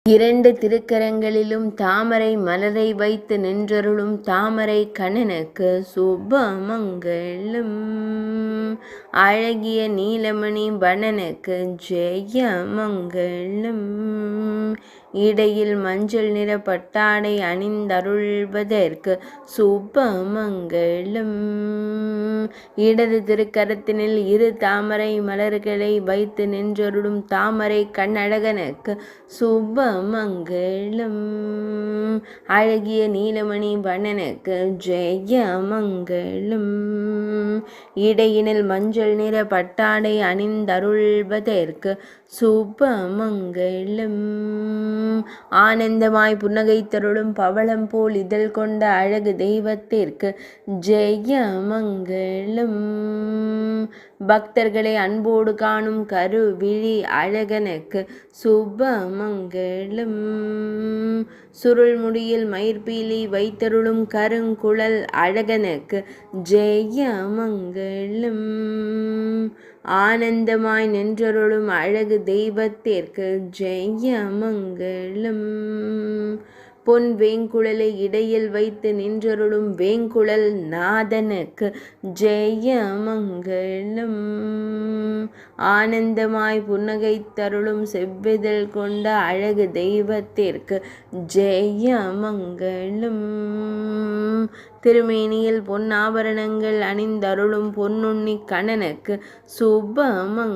இரண்டு திருக்கரங்களிலும் தாமரை மலரை வைத்து நின்றருளும் தாமரை கண்ணனுக்கு சுபமங்கலம். அழகிய நீலமணி வண்ணனுக்கு ஜெயமங்கலம். இடையில் மஞ்சள் நிற பட்டாடை அணிந்தருள்வதற்கு சுபமங்கலம். இடது திருக்கரத்தினில் இரு தாமரை மலர்களை வைத்து நின்றருளும் தாமரை கண்ணழகனுக்கு சுபமங்கலம். அழகிய நீலமணி வண்ணனுக்கு ஜெயமங்கலம். இடையினில் மஞ்சள் நிற பட்டாடை அணிந்தருள்வதற்கு சுபமங்கலம். ஆனந்தமாய் புன்னகைத்தருளும் பவளம் போல் இதழ் கொண்ட அழகு தெய்வத்திற்கு ஜெயமங்கலம். பக்தர்களை அன்போடு காணும் கருவிழி அழகனுக்கு சுபமங்கலம். சுருள் முடியில் மயிர்பீலி வைத்தருளும் கருங்குழல் அழகனுக்கு ஜெயமங்கலம். ஆனந்தமாய் நின்றருளும் அழகு தெய்வத்திற்கு ஜெயமங்கலம். பொன் வேங்குழலை இடையில் வைத்து நின்றருளும் வேங்குழல் நாதனுக்கு ஜெயமங்கலம். ஆனந்தமாய் புன்னகைத்தருளும் செவ்விதழ் கொண்ட அழகு தெய்வத்திற்கு ஜெயமங்கலம். திருமேனியில் பொன்னாபரணங்கள் அணிந்தருளும் பொன்னுண்ணி கண்ணனுக்கு சுபமங்கலம்.